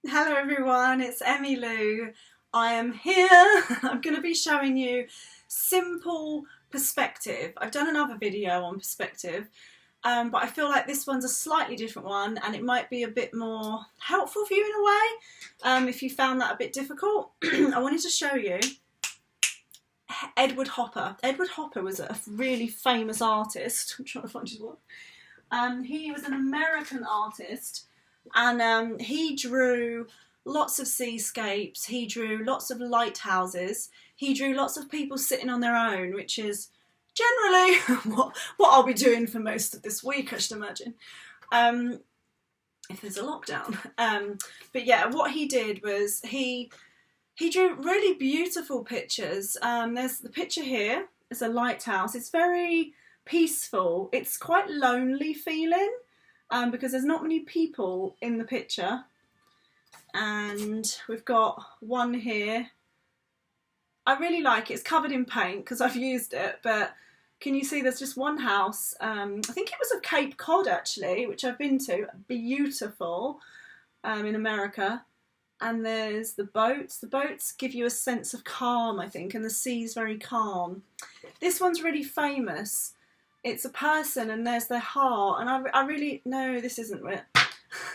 Hello everyone, it's Emmy Lou. I am here. I'm going to be showing you simple perspective. I've done another video on perspective, but I feel like this one's a slightly different one and it might be a bit more helpful for you in a way, if you found that a bit difficult. I wanted to show you Edward Hopper. Edward Hopper was a really famous artist. I'm trying to find his work. He was an American artist. And he drew lots of seascapes, he drew lots of lighthouses, he drew lots of people sitting on their own, which is generally what I'll be doing for most of this week, I should imagine, if there's a lockdown. But yeah, what he did was he drew really beautiful pictures. There's the picture here, it's a lighthouse, it's very peaceful, it's quite lonely feeling. Because there's not many people in the picture, and we've got one here. I really like it. It's covered in paint because I've used it, but can you see there's just one house? I think it was of Cape Cod actually, which I've been to. Beautiful, in America. And there's the boats. The boats give you a sense of calm, I think, and the sea's very calm. This one's really famous. It's a person and there's their heart, and I really, no, this isn't it.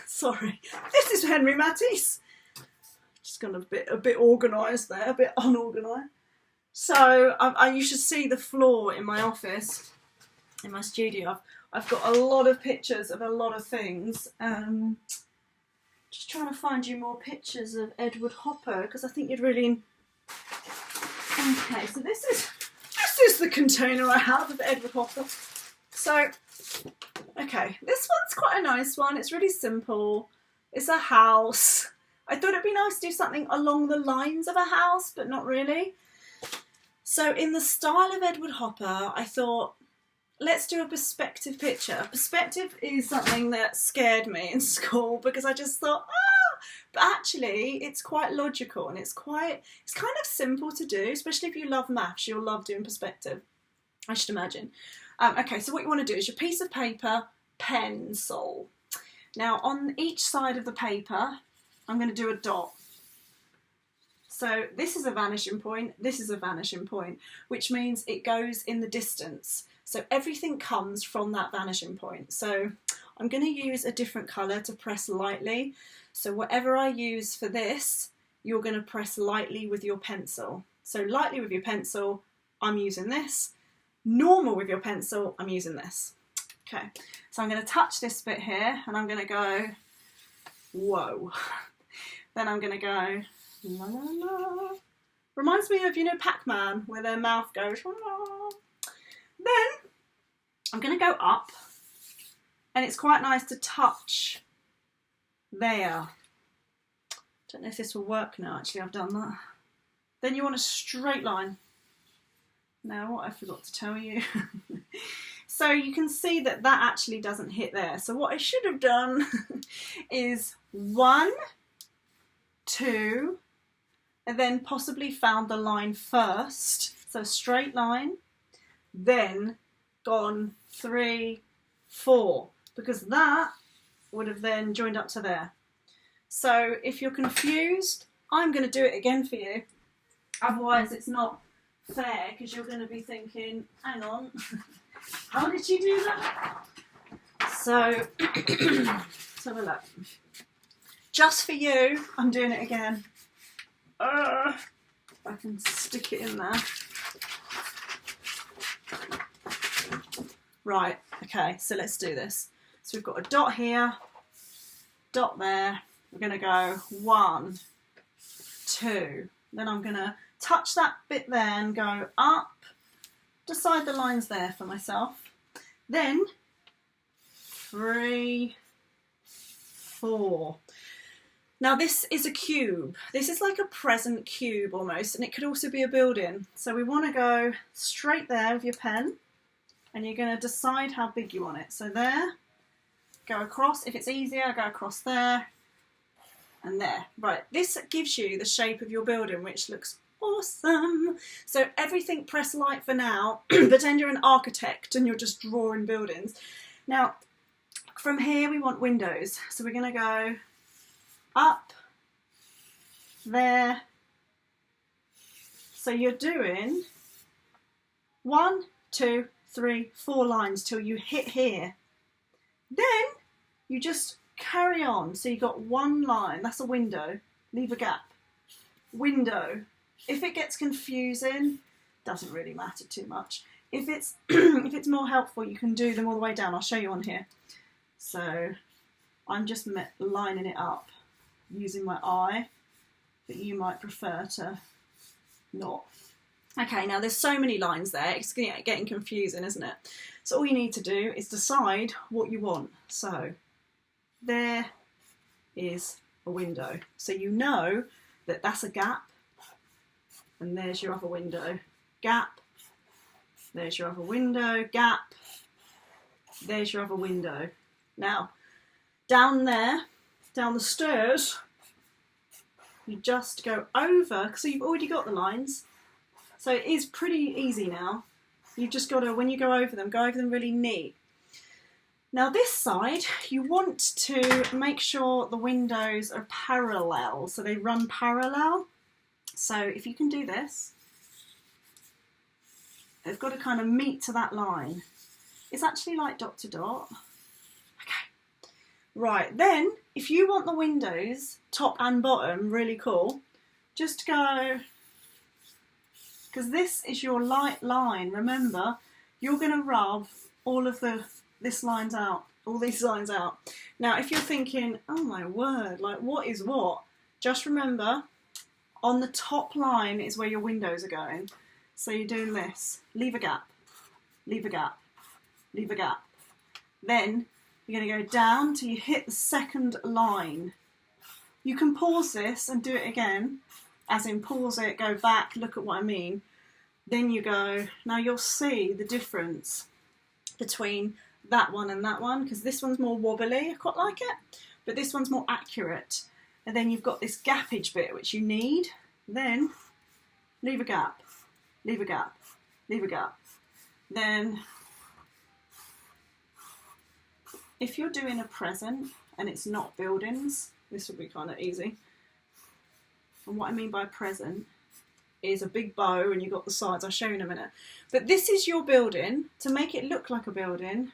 Sorry, this is Henry Matisse. Just got a bit organised there, a bit unorganised. So you should see the floor in my office, in my studio. I've got a lot of pictures of a lot of things. Just trying to find you more pictures of Edward Hopper because I think you'd really. Okay, so this is the container I have of Edward Hopper. So, okay, this one's quite a nice one. It's really simple. It's a house. I thought it'd be nice to do something along the lines of a house, but not really. So in the style of Edward Hopper, I thought, let's do a perspective picture. Perspective is something that scared me in school because I just thought, but actually it's quite logical and it's kind of simple to do, especially if you love maths, you'll love doing perspective, I should imagine. Okay, so what you want to do is your piece of paper, pencil. Now on each side of the paper, I'm going to do a dot. So this is a vanishing point, this is a vanishing point, which means it goes in the distance. So everything comes from that vanishing point. So I'm going to use a different colour to press lightly. So whatever I use for this, you're going to press lightly with your pencil. So lightly with your pencil, I'm using this. Normal with your pencil, I'm using this. Okay, so I'm going to touch this bit here and I'm going to go, whoa. Then I'm going to go, la la la. Reminds me of, you know, Pac-Man, where their mouth goes, la. Then I'm going to go up, and it's quite nice to touch there. Don't know if this will work now, actually, I've done that. Then you want a straight line. Now, what I forgot to tell you. So you can see that that actually doesn't hit there. So what I should have done is 1, 2, and then possibly found the line first. So straight line. Then gone 3, 4, because that would have then joined up to there. So if you're confused, I'm going to do it again for you. Otherwise it's not fair because you're going to be thinking, hang on, how did you do that? So let's have a look. Just for you, I'm doing it again. If I can stick it in there. Right, okay, so let's do this. So we've got a dot here, dot there. We're going to go 1, 2. Then I'm going to touch that bit there and go up. Decide the lines there for myself. Then 3, 4. Now this is a cube. This is like a present cube almost, and it could also be a building. So we want to go straight there with your pen. And you're going to decide how big you want it. So there, go across. If it's easier, go across there and there. Right, this gives you the shape of your building, which looks awesome. So everything press light for now. Pretend you're an architect and you're just drawing buildings. Now, from here we want windows. So we're going to go up, there. So you're doing 1, 2, 3, 4 lines till you hit here. Then you just carry on. So you've got 1 line, that's a window, leave a gap. Window. If it gets confusing, doesn't really matter too much. If it's if it's more helpful, you can do them all the way down. I'll show you on here. So I'm just lining it up using my eye, but you might prefer to not. Okay, now there's so many lines there, it's getting confusing, isn't it? So all you need to do is decide what you want. So there is a window. So you know that that's a gap, and there's your other window. Gap, there's your other window, gap, there's your other window. Now, down there, down the stairs, you just go over, so you've already got the lines. So it is pretty easy now. You've just got to, when you go over them really neat. Now this side, you want to make sure the windows are parallel, so they run parallel. So if you can do this, they've got to kind of meet to that line. It's actually like dot to dot. Okay. Right, then if you want the windows, top and bottom, really cool, just go, because this is your light line, remember, you're going to rub all of this lines out, all these lines out. Now if you're thinking, oh my word, like what is what? Just remember, on the top line is where your windows are going. So you're doing this, leave a gap, leave a gap, leave a gap. Then you're going to go down till you hit the second line. You can pause this and do it again, as in pause it, go back, look at what I mean. Then you go, now you'll see the difference between that one and that one, because this one's more wobbly, I quite like it, but this one's more accurate. And then you've got this gappage bit which you need. Then leave a gap, leave a gap, leave a gap. Then if you're doing a present and it's not buildings, this would be kind of easy. And what I mean by present is a big bow and you've got the sides, I'll show you in a minute. But this is your building. To make it look like a building,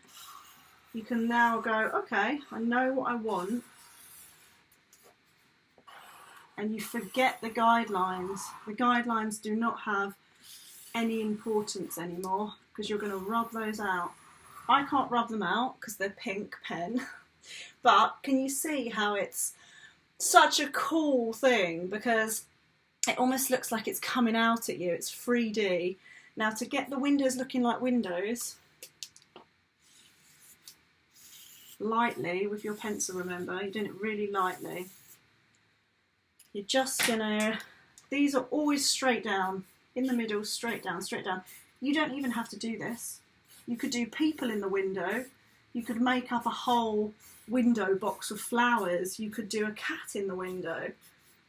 you can now go, okay, I know what I want. And you forget the guidelines. The guidelines do not have any importance anymore because you're going to rub those out. I can't rub them out because they're pink pen, but can you see how it's such a cool thing, because it almost looks like it's coming out at you. It's 3D. Now to get the windows looking like windows, lightly with your pencil, remember, you're doing it really lightly. You're just gonna, these are always straight down, in the middle, straight down, straight down. You don't even have to do this. You could do people in the window. You could make up a whole window box of flowers. You could do a cat in the window.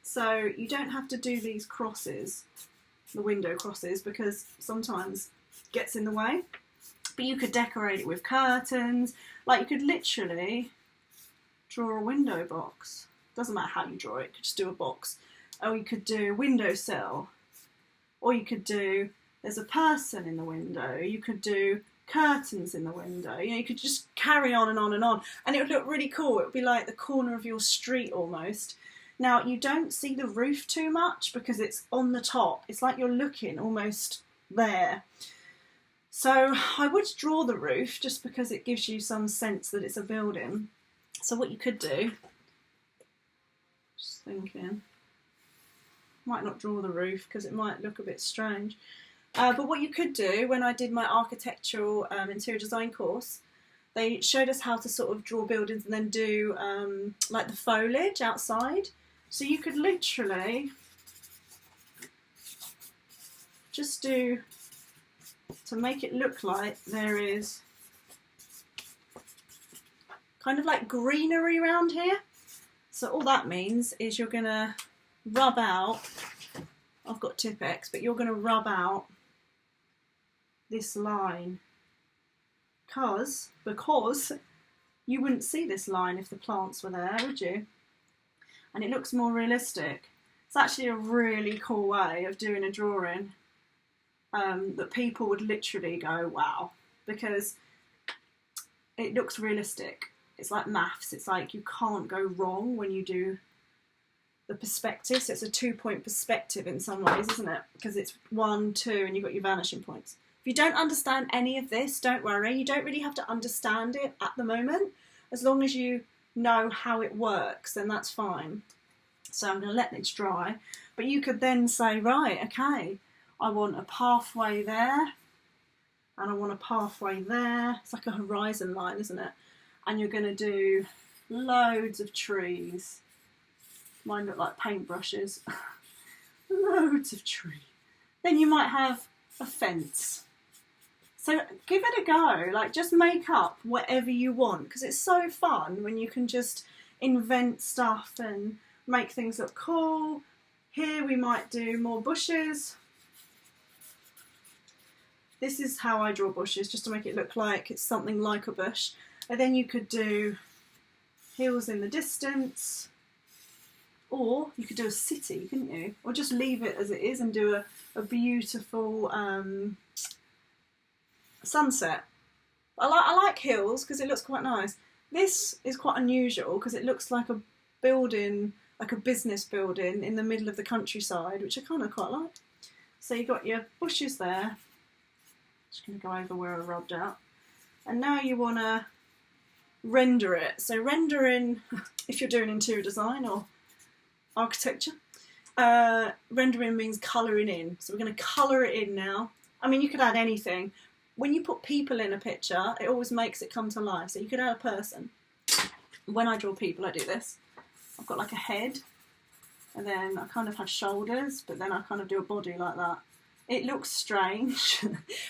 So you don't have to do these crosses, the window crosses, because sometimes it gets in the way. But you could decorate it with curtains. Like you could literally draw a window box. Doesn't matter how you draw it, you could just do a box. Or you could do a windowsill. Or you could do, there's a person in the window. You could do curtains in the window. You know, you could just carry on and on and on. And it would look really cool. It would be like the corner of your street almost. Now, you don't see the roof too much because it's on the top. It's like you're looking almost there. So I would draw the roof just because it gives you some sense that it's a building. So what you could do, just thinking, might not draw the roof because it might look a bit strange. But what you could do, when I did my architectural interior design course, they showed us how to sort of draw buildings and then do like the foliage outside. So you could literally just do, to make it look like there is kind of like greenery around here. So all that means is you're going to rub out, I've got Tipp-Ex, but you're going to rub out this line because you wouldn't see this line if the plants were there, would you? And it looks more realistic. It's actually a really cool way of doing a drawing that people would literally go, wow, because it looks realistic. It's like maths. It's like you can't go wrong when you do the perspective. So it's a 2-point perspective in some ways, isn't it? Because it's 1, 2, and you've got your vanishing points. If you don't understand any of this, don't worry. You don't really have to understand it at the moment. As long as you know how it works, then that's fine. So I'm going to let this dry. But you could then say, right, okay, I want a pathway there, and I want a pathway there. It's like a horizon line, isn't it? And you're going to do loads of trees. Mine look like paintbrushes. Loads of trees. Then you might have a fence. So give it a go. Like, just make up whatever you want, because it's so fun when you can just invent stuff and make things look cool. Here we might do more bushes. This is how I draw bushes, just to make it look like it's something like a bush. And then you could do hills in the distance, or you could do a city, couldn't you? Or just leave it as it is and do a beautiful sunset. I like hills because it looks quite nice. This is quite unusual because it looks like a building, like a business building in the middle of the countryside, which I kind of quite like. So you've got your bushes there. Just going to go over where I rubbed out. And now you want to render it. So rendering, if you're doing interior design or architecture, rendering means colouring in. So we're going to colour it in now. I mean, you could add anything. When you put people in a picture, it always makes it come to life. So you could add a person. When I draw people, I do this. I've got like a head, and then I kind of have shoulders, but then I kind of do a body like that. It looks strange,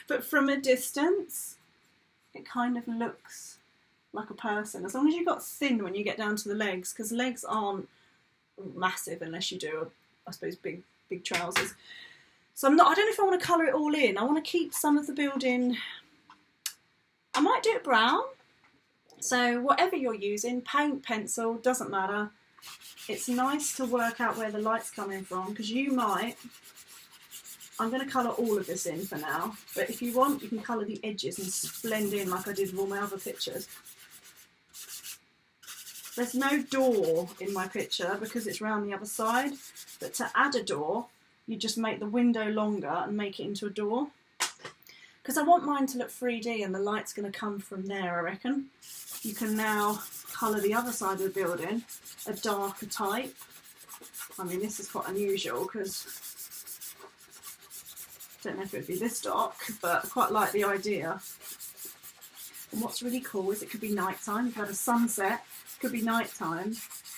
but from a distance, it kind of looks like a person. As long as you've got thin when you get down to the legs, because legs aren't massive unless you do, I suppose, big trousers. So I don't know if I want to colour it all in. I want to keep some of the building. I might do it brown. So whatever you're using, paint, pencil, doesn't matter. It's nice to work out where the light's coming from, because you might. I'm going to colour all of this in for now, but if you want, you can colour the edges and blend in like I did with all my other pictures. There's no door in my picture because it's round the other side, but to add a door, you just make the window longer and make it into a door. Because I want mine to look 3D and the light's going to come from there, I reckon. You can now colour the other side of the building a darker type. I mean, this is quite unusual because I don't know if it would be this dark, but I quite like the idea. And what's really cool is it could be nighttime. If you had a sunset, it could be nighttime,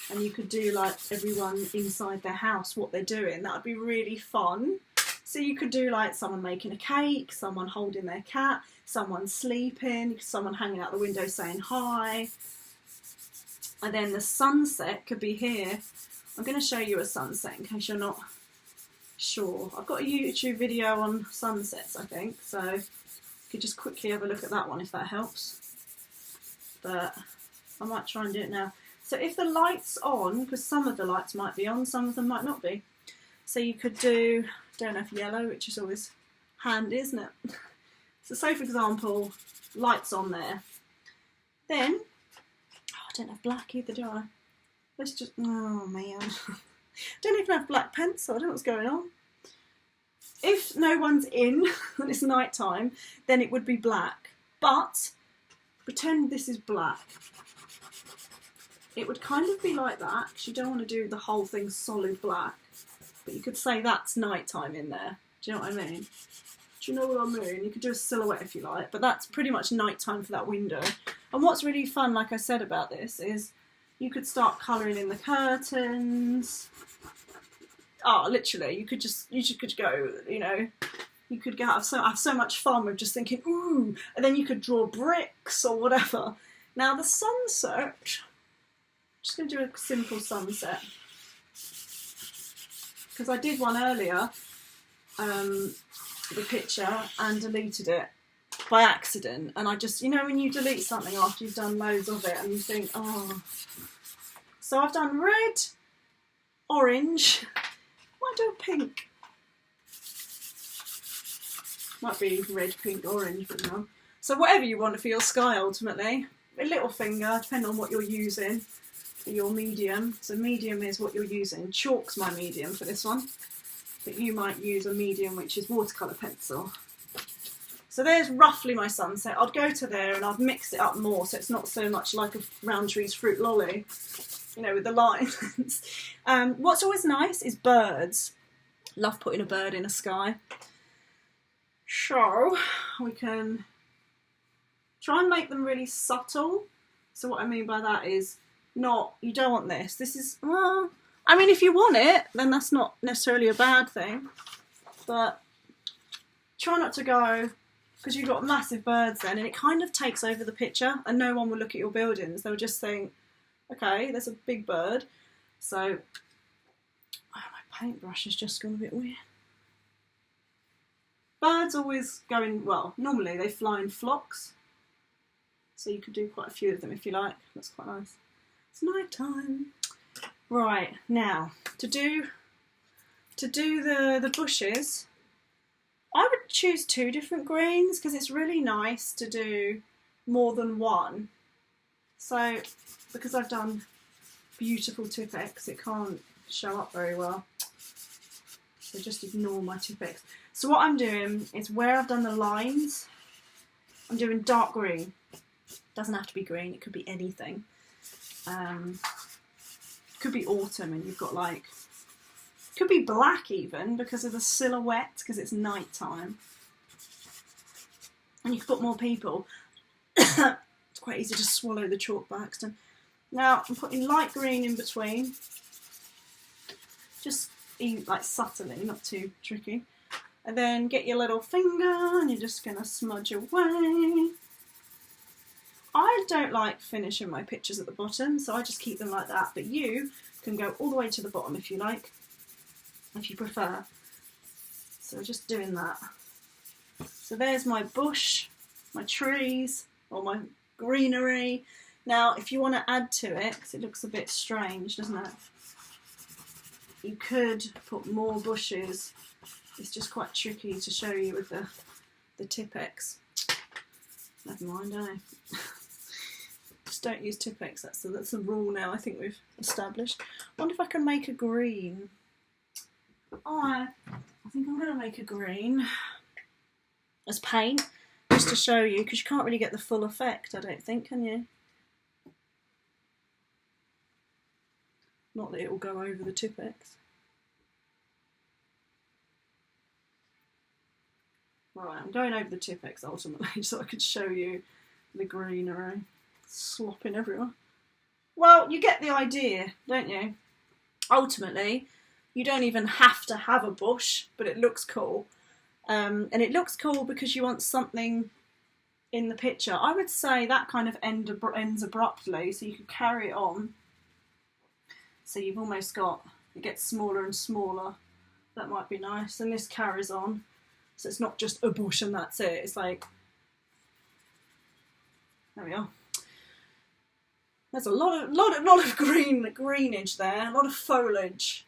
and you could do like everyone inside their house, what they're doing. That would be really fun. So you could do like someone making a cake, someone holding their cat, someone sleeping, someone hanging out the window saying hi. And then the sunset could be here. I'm going to show you a sunset in case you're not sure. I've got a YouTube video on sunsets, I think, so you could just quickly have a look at that one if that helps. But I might try and do it now. So if the light's on, because some of the lights might be on, some of them might not be. So you could do, don't know if yellow, which is always handy, isn't it? So say for example, lights on there. Then, I don't have black either, do I? Let's just, oh man. Don't even have black pencil, I don't know what's going on. If no one's in and it's night time, then it would be black. But pretend this is black. It would kind of be like that, because you don't want to do the whole thing solid black. But you could say that's nighttime in there. Do you know what I mean? Do you know what I mean? You could do a silhouette if you like, but that's pretty much nighttime for that window. And what's really fun, like I said about this, is you could start colouring in the curtains. Oh, literally, you could go, you know, you could have so much fun with just thinking, ooh, and then you could draw bricks or whatever. Now the sunset, I'm just going to do a simple sunset. Because I did one earlier, the picture, and deleted it by accident. And I just, you know, when you delete something after you've done loads of it and you think, oh. So I've done red, orange, do a pink. Might be red, pink, orange, but no. So whatever you want for your sky, ultimately. A little finger, depending on what you're using for your medium. So medium is what you're using. Chalk's my medium for this one. But you might use a medium which is watercolour pencil. So there's roughly my sunset. I'd go to there and I'd mix it up more so it's not so much like a Roundtree's Fruit Lolly, you know, with the lines. What's always nice is birds. Love putting a bird in a sky. So we can try and make them really subtle. So what I mean by that is not, you don't want this. This is, well, I mean, if you want it, then that's not necessarily a bad thing. But try not to go, because you've got massive birds then, and it kind of takes over the picture, and no one will look at your buildings. They'll just think, okay, there's a big bird. So, oh, my paintbrush has just gone a bit weird. Birds always go in, well, normally they fly in flocks. So you could do quite a few of them if you like. That's quite nice. It's night time. Right, now, to do the bushes, I would choose 2 different greens because it's really nice to do more than one. So, because I've done beautiful Tipp-Ex, it can't show up very well. So just ignore my Tipp-Ex. So what I'm doing is where I've done the lines, I'm doing dark green. Doesn't have to be green, it could be anything. Could be autumn and you've got like, could be black even because of the silhouette, because it's night time. And you could put more people. It's quite easy to swallow the chalk by accident. Now I'm putting light green in between. Just like subtly, not too tricky. And then get your little finger and you're just going to smudge away. I don't like finishing my pictures at the bottom, so I just keep them like that. But you can go all the way to the bottom if you like, if you prefer. So just doing that. So there's my bush, my trees, or my greenery. Now, if you want to add to it, because it looks a bit strange, doesn't it? You could put more bushes. It's just quite tricky to show you with the Tipp-Ex. Never mind, eh? Just don't use Tipp-Ex, that's the rule now I think we've established. I wonder if I can make a green. Oh, I think I'm going to make a green as paint, just to show you, because you can't really get the full effect, I don't think, can you? Not that it will go over the Tipp-Ex. Right, I'm going over the Tipp-Ex ultimately so I could show you the greenery. Slopping everywhere. Well, you get the idea, don't you? Ultimately, you don't even have to have a bush, but it looks cool. And it looks cool because you want something in the picture. I would say that kind of ends abruptly, so you could carry it on. So you've almost got, it gets smaller and smaller. That might be nice. And this carries on. So it's not just a bush and that's it. It's like, there we are. There's a lot of greenage there, a lot of foliage.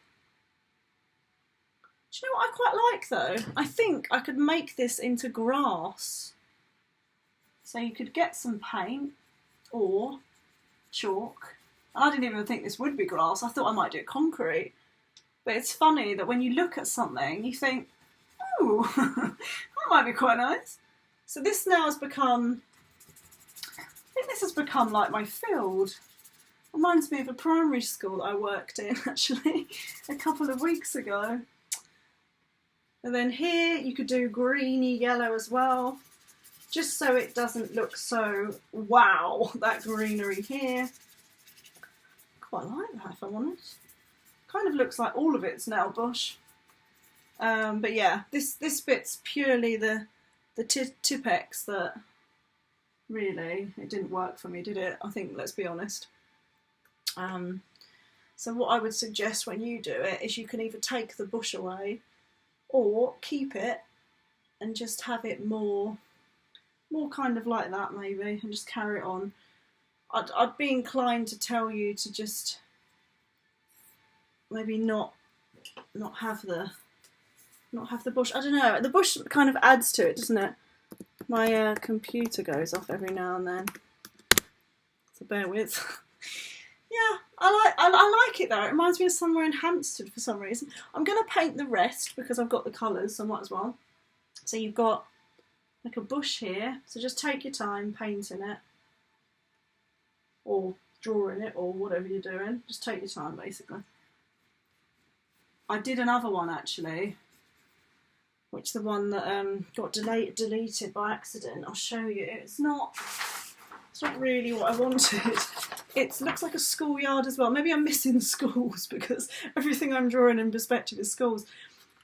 Do you know what I quite like though? I think I could make this into grass. So you could get some paint or chalk. I didn't even think this would be grass. I thought I might do concrete. But it's funny that when you look at something, you think, ooh, that might be quite nice. So this now has become, I think this has become like my field. Reminds me of a primary school that I worked in actually a couple of weeks ago. And then here you could do greeny yellow as well, just so it doesn't look so wow, that greenery here. Quite like that if I'm honest. Kind of looks like all of it's now bush. But yeah, this bit's purely the Tipp-Ex that really, it didn't work for me, did it? I think, let's be honest. So what I would suggest when you do it is you can either take the bush away or keep it and just have it more kind of like that maybe, and just carry it on. I'd be inclined to tell you to just maybe not not have the bush. I don't know. The bush kind of adds to it, doesn't it? My computer goes off every now and then, so bear with. Yeah, I like it though. It reminds me of somewhere in Hampstead for some reason. I'm going to paint the rest because I've got the colours, so I might as well. So you've got like a bush here, so just take your time painting it, or drawing it, or whatever you're doing. Just take your time, basically. I did another one actually, which the one that got deleted by accident. I'll show you. It's not really what I wanted. It looks like a schoolyard as well. Maybe I'm missing schools because everything I'm drawing in perspective is schools.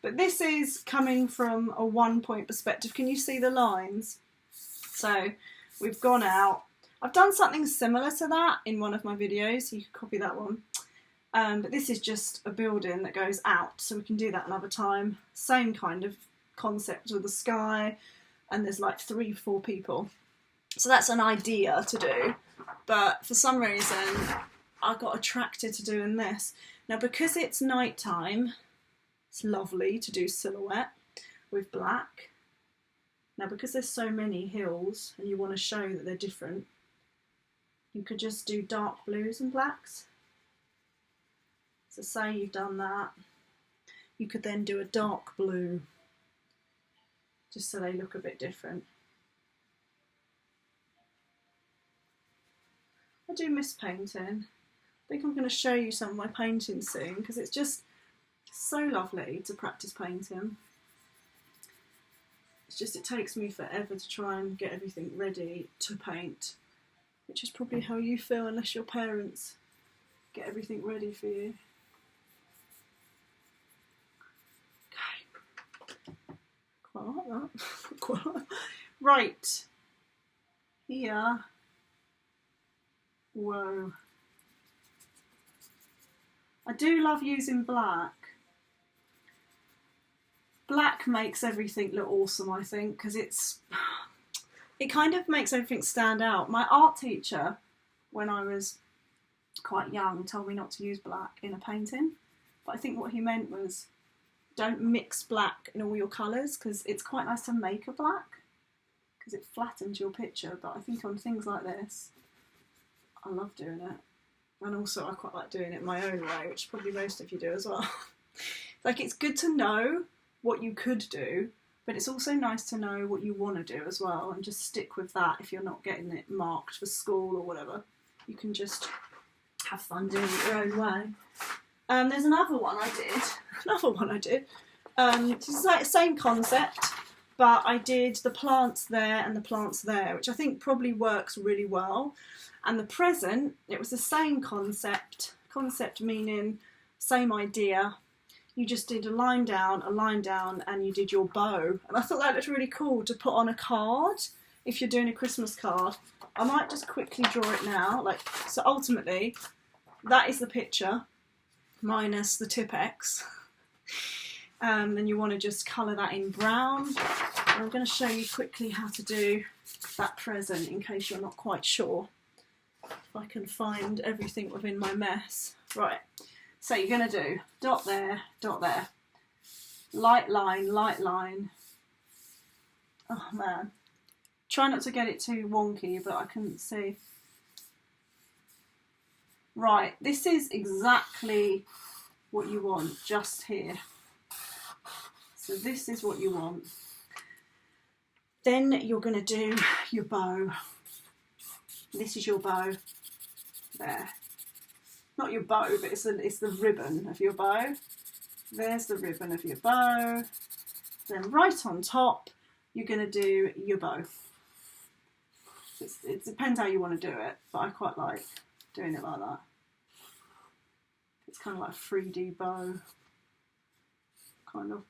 But this is coming from a 1-point perspective. Can you see the lines? So we've gone out. I've done something similar to that in one of my videos, so you can copy that one. But this is just a building that goes out, so we can do that another time. Same kind of concept with the sky, and there's like 3-4 people. So that's an idea to do, but for some reason I got attracted to doing this. Now because it's night time, it's lovely to do silhouette with black. Now because there's so many hills and you want to show that they're different, you could just do dark blues and blacks. So say you've done that, you could then do a dark blue, just so they look a bit different. I do miss painting. I think I'm going to show you some of my painting soon because it's just so lovely to practice painting. It's just, it takes me forever to try and get everything ready to paint, which is probably how you feel unless your parents get everything ready for you. Okay. Quite like that. Quite like that. Right. Here. Whoa. I do love using black. Black makes everything look awesome, I think, because it kind of makes everything stand out. My art teacher, when I was quite young, told me not to use black in a painting, but I think what he meant was don't mix black in all your colours, because it's quite nice to make a black because it flattens your picture, but I think on things like this I love doing it, and also I quite like doing it my own way, which probably most of you do as well. Like, it's good to know what you could do, but it's also nice to know what you want to do as well, and just stick with that. If you're not getting it marked for school or whatever, you can just have fun doing it your own way. There's another one I did. It's like the same concept, but I did the plants there and the plants there, which I think probably works really well. And the present, it was the same concept meaning same idea. You just did a line down, and you did your bow. And I thought that looked really cool to put on a card if you're doing a Christmas card. I might just quickly draw it now. So ultimately, that is the picture, minus the Tipp-Ex. And you want to just colour that in brown. And I'm going to show you quickly how to do that present in case you're not quite sure. If I can find everything within my mess. Right, so you're going to do dot there, light line. Oh man, try not to get it too wonky, but I couldn't see. Right, this is exactly what you want just here. So this is what you want. Then you're going to do your bow. This is your bow. There. Not your bow, but it's the ribbon of your bow. There's the ribbon of your bow. Then right on top, you're going to do your bow. It depends how you want to do it, but I quite like doing it like that. It's kind of like a 3D bow. Kind of.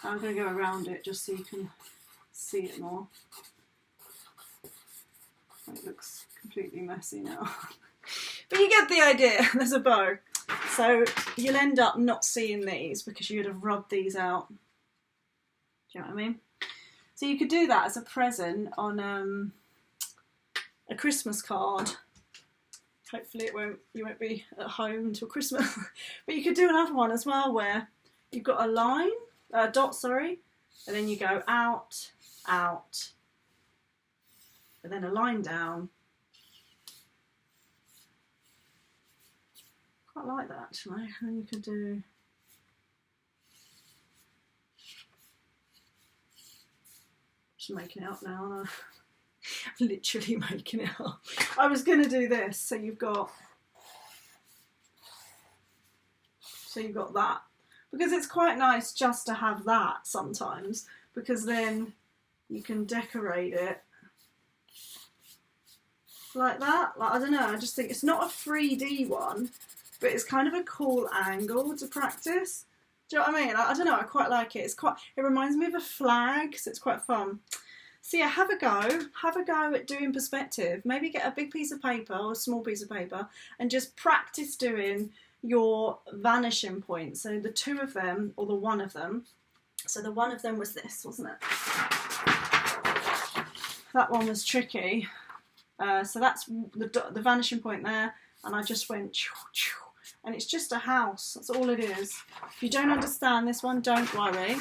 I'm going to go around it just so you can see it more. It looks completely messy now. But you get the idea. There's a bow. So you'll end up not seeing these because you'd have rubbed these out. Do you know what I mean? So you could do that as a present on a Christmas card. Hopefully you won't be at home until Christmas. But you could do another one as well where you've got a line, dot, sorry, and then you go out, out, and then a line down. Quite like that actually. And then you could do just making it up now, aren't I? I'm literally making it up. I was going to do this, so you've got that, because it's quite nice just to have that sometimes, because then you can decorate it like that. Like, I don't know, I just think it's not a 3D one, but it's kind of a cool angle to practice. Do you know what I mean? I don't know, I quite like it. It reminds me of a flag, so it's quite fun. So yeah, have a go at doing perspective. Maybe get a big piece of paper or a small piece of paper and just practice doing your vanishing point. So the two of them, or the one of them. So the one of them was this, wasn't it? That one was tricky. So that's the vanishing point there, and I just went choo, choo, and it's just a house. That's all it is. If you don't understand this one, don't worry.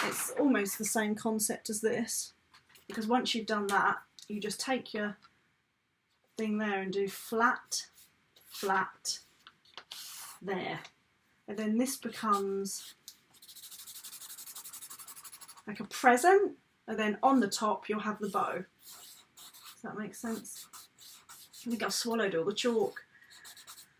It's almost the same concept as this, because once you've done that, you just take your thing there and do flat, flat, there, and then this becomes like a present, and then on the top you'll have the bow. Does that make sense? I think I've swallowed all the chalk.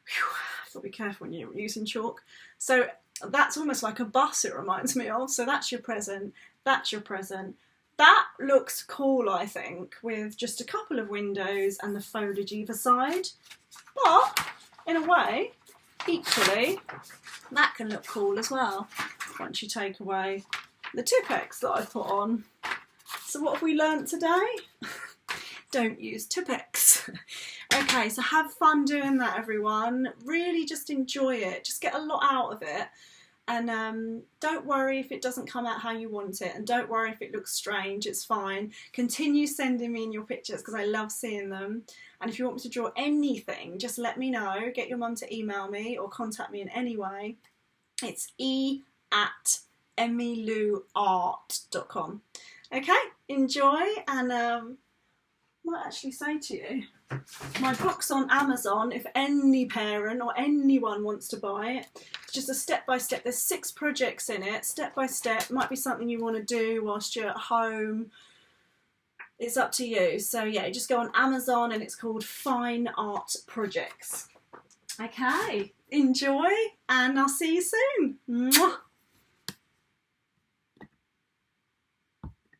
Whew, got to be careful when you're using chalk. So that's almost like a bus, it reminds me of. So that's your present, that's your present. That looks cool, I think, with just a couple of windows and the foliage either side. But in a way, equally, that can look cool as well once you take away the Tipp-Ex that I put on. So what have we learnt today? Don't use Tipp-Ex. Okay, so have fun doing that, everyone. Really just enjoy it. Just get a lot out of it. And don't worry if it doesn't come out how you want it. And don't worry if it looks strange, it's fine. Continue sending me in your pictures because I love seeing them. And if you want me to draw anything, just let me know. Get your mum to email me or contact me in any way. It's e@emmylouart.com. Okay, enjoy, and I might actually say to you, my book's on Amazon if any parent or anyone wants to buy it. It's just a step-by-step. There's 6 projects in it, step-by-step. Might be something you want to do whilst you're at home. It's up to you. So yeah, just go on Amazon and it's called Fine Art Projects. Okay, enjoy, and I'll see you soon. Mwah.